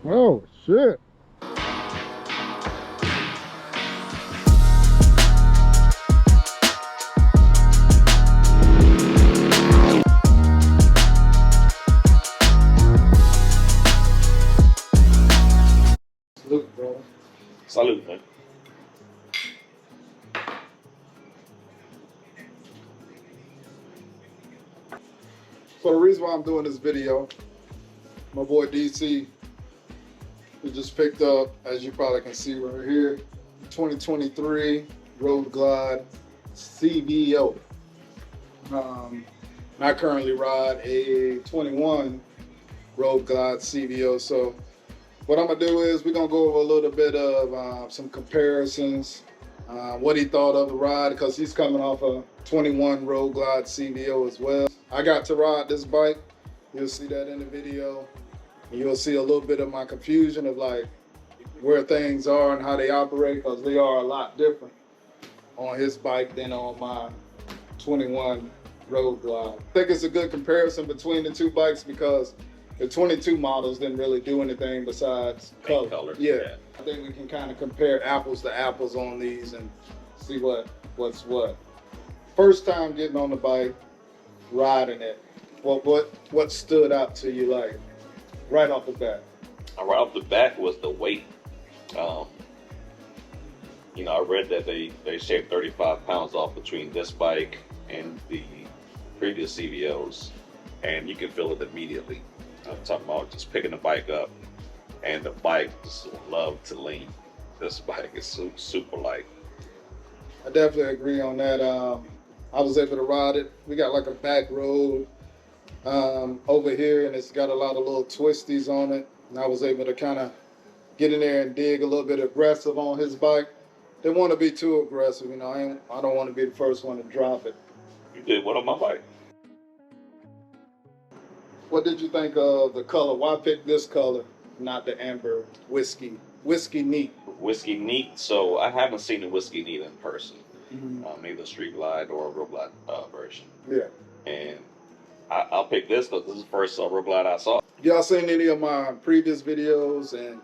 Oh, shit. Salute, bro. Salute, man. So the reason why I'm doing this video, my boy Dee Cee, he just picked up, as you probably can see right here, 2023 Road Glide CVO. I currently ride a 21 Road Glide CVO. So what I'm gonna do is we're gonna go over a little bit of some comparisons, what he thought of the ride, because he's coming off a 21 Road Glide CVO as well. I got to ride this bike. You'll see that in the video. You'll see a little bit of my confusion of like where things are and how they operate, because they are a lot different on his bike than on my 21 Road Glide. I think it's a good comparison between the two bikes because the 22 models didn't really do anything besides color. Yeah. I think we can kind of compare apples to apples on these and see what's what. First time getting on the bike, riding it, what stood out to you like right off the bat? Right off the bat was the weight. I read that they shaved 35 pounds off between this bike and the previous CVOs, and you can feel it immediately. I'm talking about just picking the bike up, and the bike just love to lean. This bike is super light. I definitely agree on that. I was able to ride it. We got like a back road over here, and it's got a lot of little twisties on it. And I was able to kind of get in there and dig a little bit aggressive on his bike. Didn't want to be too aggressive, I don't want to be the first one to drop it. You did what on my bike? What did you think of the color? Why pick this color, not the amber whiskey neat? Whiskey neat. So I haven't seen the whiskey neat in person. Mm-hmm. Neither Street Glide or Road Glide version. Yeah. And I'll pick this because this is the first Road Glide I saw. Y'all seen any of my previous videos, and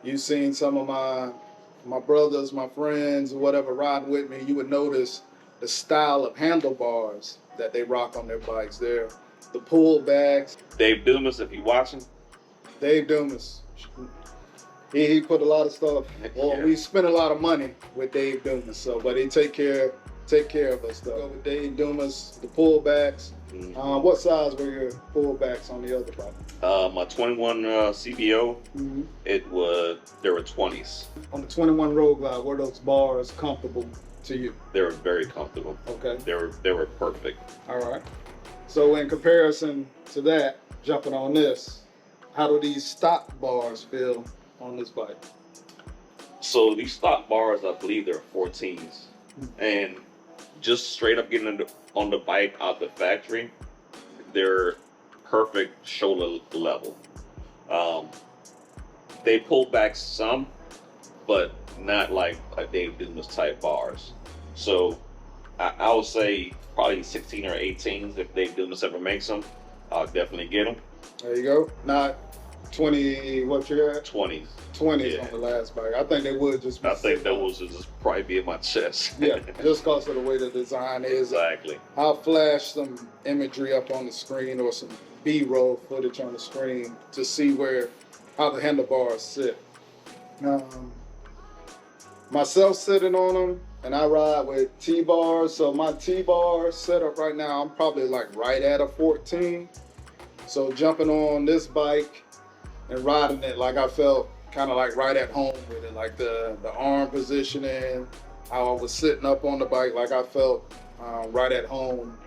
you've seen some of my brothers, my friends, or whatever riding with me, you would notice the style of handlebars that they rock on their bikes. They're the pullbacks. Dave Dumas, if you're watching. Dave Dumas. He put a lot of stuff. Well, yeah. We spent a lot of money with Dave Dumas, but he take care of us though. With Dave Dumas, the pullbacks. Mm-hmm. What size were your pullbacks on the other bike? My 21 CVO, mm-hmm. There were 20s. On the 21 Road Glide, were those bars comfortable to you? They were very comfortable. Okay. They were perfect. All right. So in comparison to that, jumping on this, how do these stock bars feel on this bike? So these stock bars, I believe they're 14s. Mm-hmm. And just straight up getting on the bike out the factory, they're perfect shoulder level. They pull back some, but not like a Dave Dumas type bars. So I would say probably 16 or 18s if Dave Dumas ever makes them. I'll definitely get them. There you go. Not 20, what you had? 20s. 20s yeah. On the last bike. I think they would just be I think that was just probably be in my chest. Yeah, just because of the way the design is. Exactly. I'll flash some imagery up on the screen or some B-roll footage on the screen to see how the handlebars sit. Myself sitting on them, and I ride with T-bars. So my T-bar setup right now, I'm probably like right at a 14. So jumping on this bike and riding it, like I felt kind of like right at home with it, like the arm positioning, how I was sitting up on the bike, like I felt right at home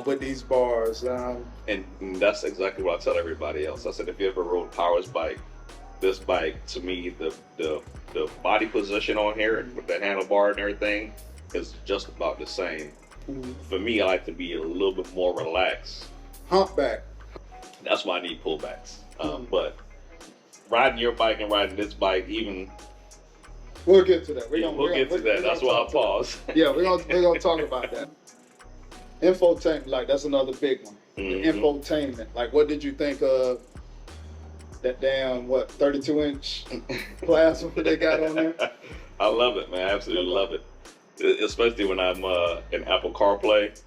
with these bars. And that's exactly what I tell everybody else. I said, if you ever rode Power's bike, this bike, to me, the body position on here with the handlebar and everything is just about the same. Mm-hmm. For me, I like to be a little bit more relaxed. Humpback. That's why I need pullbacks. But riding your bike and riding this bike, even we'll get to that. We'll get to that. That's why I'll pause. Yeah, we're gonna talk about that. Infotainment, like that's another big one. Mm-hmm. The infotainment. Like, what did you think of that damn, 32-inch plasma they got on there. I love it, man. I absolutely love it. Especially when I'm in Apple CarPlay.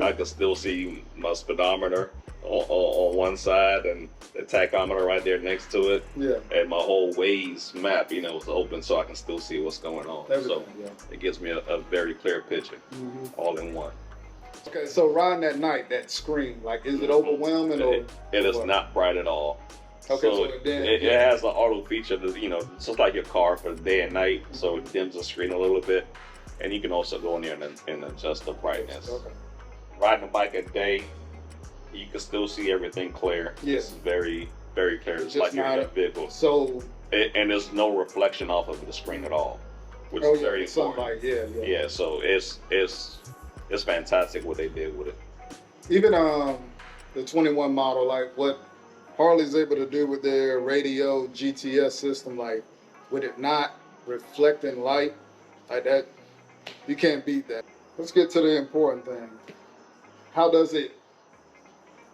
I can still see my speedometer on one side and the tachometer right there next to it. Yeah. And my whole Waze map, is open so I can still see what's going on. Everything, It gives me a very clear picture, all in one. Okay, so riding at night, that screen, like, is it overwhelming or? It is not bright at all. Okay, so it has an auto feature that, just like your car for day and night, so it dims the screen a little bit. And you can also go in there and adjust the brightness. Okay. Riding a bike at day, you can still see everything clear. Yeah. It's very, very clear. It's Just like you're in a vehicle. So. And there's no reflection off of the screen at all, which is very important. Sunlight, Yeah, so it's fantastic what they did with it. Even the 21 model, like what Harley's able to do with their radio GTS system, like with it not reflecting light, like that, you can't beat that. Let's get to the important thing. How does it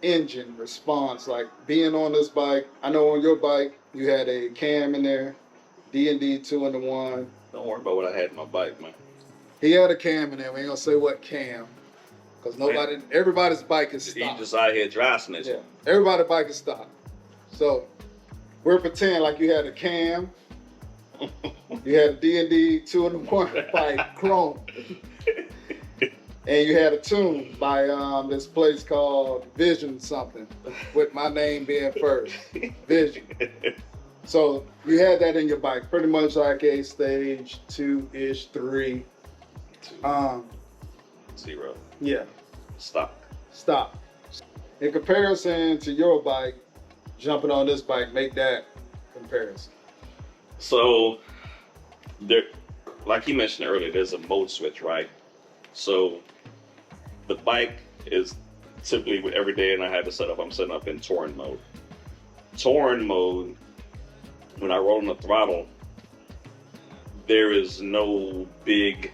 engine response? Like being on this bike, I know on your bike you had a cam in there, D&D 2-in-1. Don't worry about what I had in my bike, man. He had a cam in there. We ain't gonna say what cam, because everybody's bike is stock. You just out here dry snitching. Yeah, everybody's bike is stock. So we're pretending like you had a cam, you had a D&D 2-in-1 bike, chrome, and you had a tune by this place called Vision something, with my name being first, Vision. So you had that in your bike, pretty much like a stage 2-ish, 3. 0. Yeah. Stop. In comparison to your bike, jumping on this bike, make that comparison. So, there, like you mentioned earlier, there's a mode switch, right? So, the bike is typically every day, and I have it set up. I'm setting up in touring mode. Touring mode, when I roll on the throttle, there is no big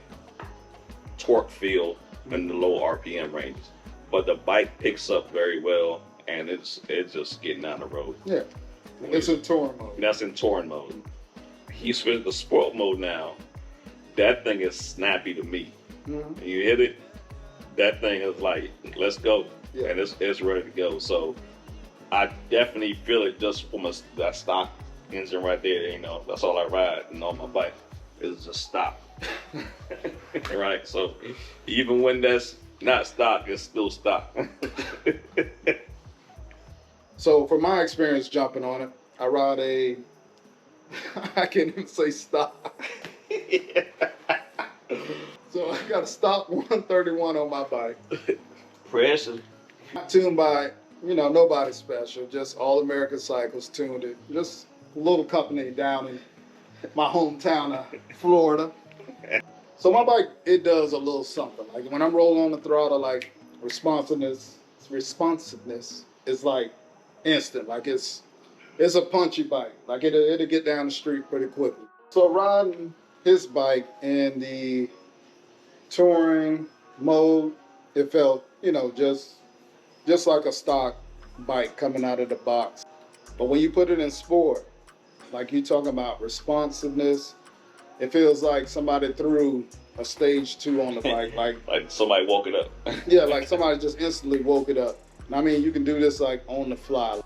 torque feel in the low RPM ranges, but the bike picks up very well, and it's just getting down the road. Yeah, it's in touring mode. That's in touring mode. You switch to sport mode now. That thing is snappy to me. Mm-hmm. You hit it, that thing is like, let's go, yeah. And it's ready to go. So I definitely feel it just from that stock engine right there. That's all I ride and on my bike is just stop. Right, so even when that's not stock, it's still stock. So from my experience jumping on it, I ride I can't even say stock. So I got a stock 131 on my bike. Pressure. Tuned by, nobody special, just All American Cycles tuned it. Just a little company down in my hometown of Florida. So my bike, it does a little something. Like when I'm rolling on the throttle, like responsiveness is like instant. Like it's a punchy bike. Like it'll get down the street pretty quickly. So riding his bike in the touring mode, it felt, just like a stock bike coming out of the box. But when you put it in sport, like you talking about responsiveness, it feels like somebody threw a stage 2 on the bike. Like somebody woke it up. Yeah, like somebody just instantly woke it up. And I mean, you can do this like on the fly.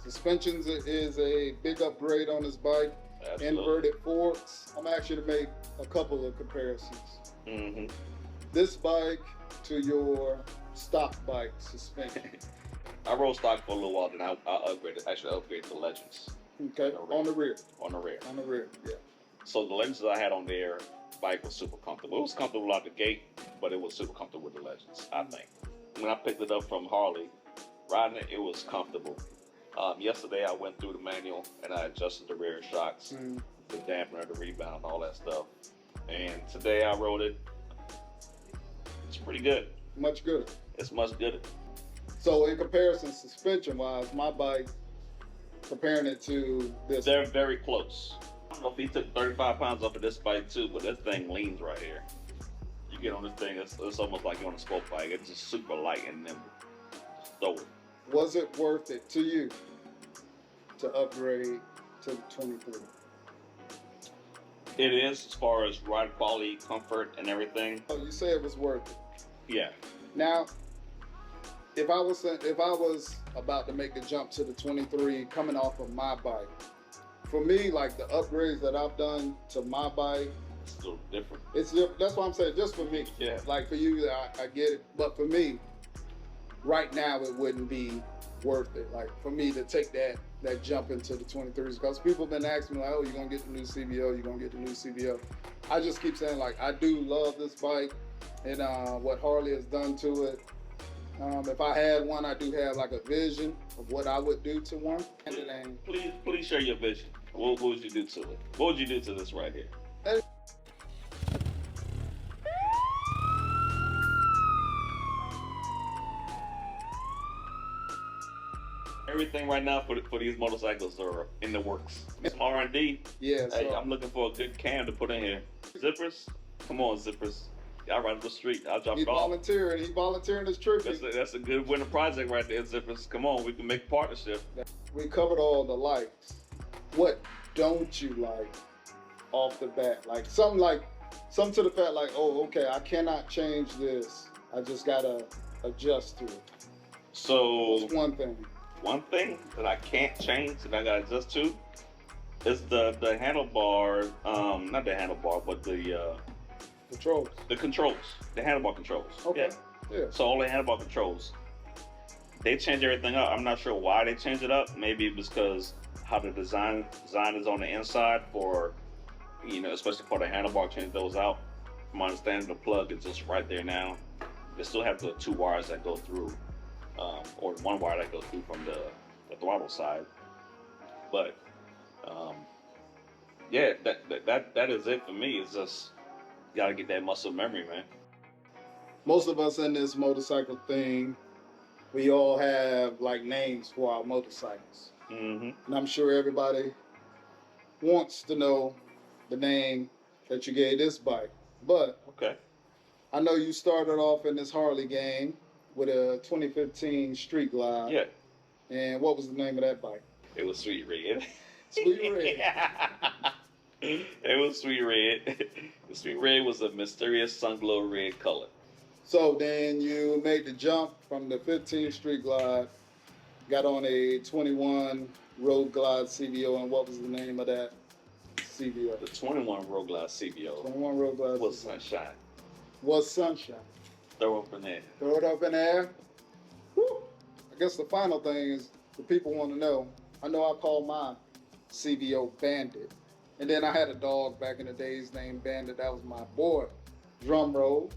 Suspensions is a big upgrade on this bike. Absolutely. Inverted forks. I'm actually to make a couple of comparisons. Mm-hmm. This bike to your stock bike suspension. I rode stock for a little while, then I upgraded to Legends. Okay, on the rear. On the rear, yeah. So the Legends that I had on there, bike was super comfortable. It was comfortable out the gate, but it was super comfortable with the Legends, I think. When I picked it up from Harley, riding it, it was comfortable. Yesterday I went through the manual and I adjusted the rear shocks, the dampener, the rebound, all that stuff. And today I rode it. It's pretty good. Much good. It's much good. So in comparison, suspension-wise, my bike, comparing it to this, they're very close. I don't know if he took 35 pounds off of this bike too, but this thing leans right here. You get on this thing, it's almost like you're on a sport bike. It's just super light and nimble. Just throw it. Was it worth it to you to upgrade to the 23. It is, as far as ride quality, comfort, and everything. Oh, you say it was worth it. Yeah. Now, if I was about to make the jump to the 23 coming off of my bike, for me, like the upgrades that I've done to my bike, It's a little different. that's what I'm saying, just for me. Yeah. Like for you, I get it. But for me, right now, it wouldn't be worth it. Like for me to take that jump into the 23s, because people have been asking me like, oh, you're going to get the new CVO, you're going to get the new CVO. I just keep saying like, I do love this bike and what Harley has done to it. If I had one, I do have like a vision of what I would do to one. Please share your vision. What would you do to it? What would you do to this right here? Everything right now for these motorcycles are in the works. Some R&D. Yeah. Hey, I'm looking for a good cam to put in here. Zippers, come on, zippers. Y'all ride up the street. I'll drop it off. He volunteering his trip. That's a good winter project right there, zippers. Come on, we can make a partnership. We covered all the likes. What don't you like off the bat? Like something to the fact like, oh, okay, I cannot change this. I just gotta adjust to it. So what's one thing? One thing that I can't change that I gotta adjust to is the handlebar, not the handlebar, but the controls. The controls, the handlebar controls. Okay. Yeah. So all the handlebar controls, they change everything up. I'm not sure why they changed it up. Maybe it was because how the design is on the inside for, especially for the handlebar, change those out. From my understanding, the plug is just right there now. They still have the two wires that go through. Or one wire that goes through from the throttle side, but yeah, that is it for me. It's just gotta get that muscle memory, man. Most of us in this motorcycle thing, we all have like names for our motorcycles, and I'm sure everybody wants to know the name that you gave this bike. But okay, I know you started off in this Harley game with a 2015 Street Glide. Yeah. And what was the name of that bike? It was Sweet Red. Sweet Red. It was Sweet Red. The Sweet Red was a mysterious sun-glow red color. So then you made the jump from the 15 Street Glide, got on a 21 Road Glide CVO, and what was the name of that CVO? The 21 Road Glide CVO. 21 Road Glide was Sunshine. Was Sunshine. Throw it up in there. Throw it up in there. Woo. I guess the final thing is the people want to know. I know I call my CVO Bandit. And then I had a dog back in the days named Bandit. That was my boy. Drum roll.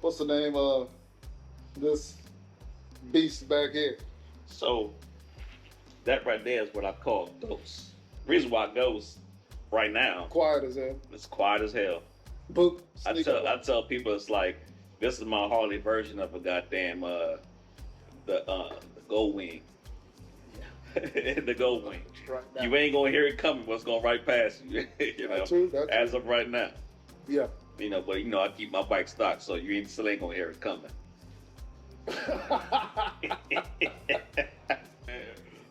What's the name of this beast back here? So that right there is what I call Ghost. Reason why Ghost right now. Quiet as hell. It's quiet as hell. Boop. I tell people it's like, this is my Harley version of a goddamn the Gold Wing. The Gold Wing. Right, you ain't gonna hear it coming. What's going right past you? That's true. As of right now. Yeah. But I keep my bike stocked, so you still ain't gonna hear it coming.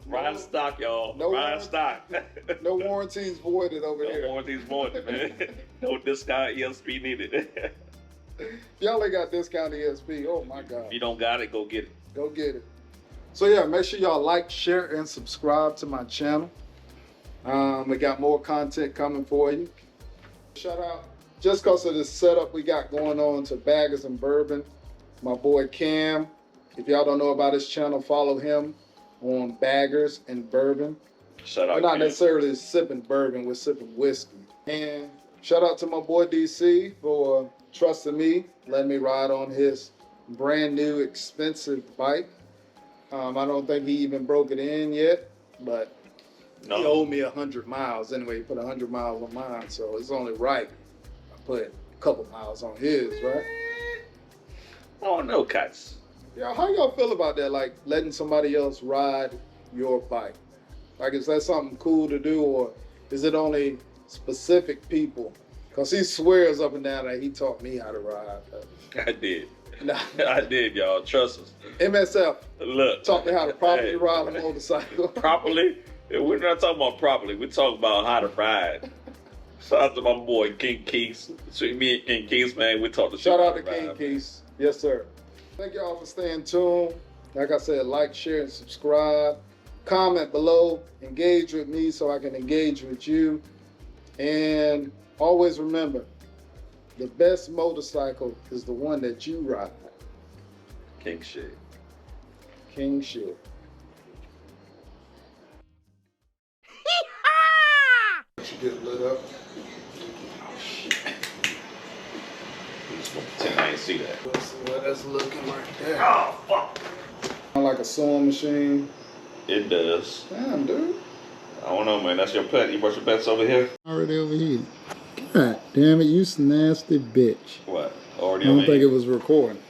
Ride stock, y'all. Ride stock. No warranties voided over here. No warranties voided, man. No discount ESP needed. Y'all ain't got discount ESP. Oh my God. If you don't got it, go get it. Go get it. So yeah, make sure y'all like, share, and subscribe to my channel. We got more content coming for you. Shout out, just because of this setup we got going on, to Baggers and Bourbon. My boy Cam. If y'all don't know about his channel, follow him on Baggers and Bourbon. Shout out. We're not necessarily sipping bourbon, we're sipping whiskey. And shout out to my boy Dee Cee for trusting me, letting me ride on his brand new expensive bike. I don't think he even broke it in yet, but he owed me 100 miles. Anyway, he put 100 miles on mine, so it's only right I put a couple miles on his, right? Oh, no cuts. Yeah, how y'all feel about that? Like letting somebody else ride your bike? Like, is that something cool to do, or is it only specific people? Because he swears up and down that he taught me how to ride. I did. Nah. I did, y'all. Trust us. MSF. Look. Taught me how to properly ride a motorcycle. Properly? We're not talking about properly. We're talking about how to ride. Shout out to my boy King Keys. Between me and King Keys, man, we talked to Shout out to King Keys. Yes, sir. Thank y'all for staying tuned. Like I said, like, share, and subscribe. Comment below. Engage with me so I can engage with you. And always remember, the best motorcycle is the one that you ride. King shit. King shit. You get lit up. Oh, shit. I'm just gonna pretend I ain't see that. Let's see what that's looking like there. Oh, fuck. Sound like a sewing machine. It does. Damn, dude. I don't know, man. That's your pet. You brought your pets over here? Already over here. God damn it, you nasty bitch. What? Already I don't over think here? it was recording.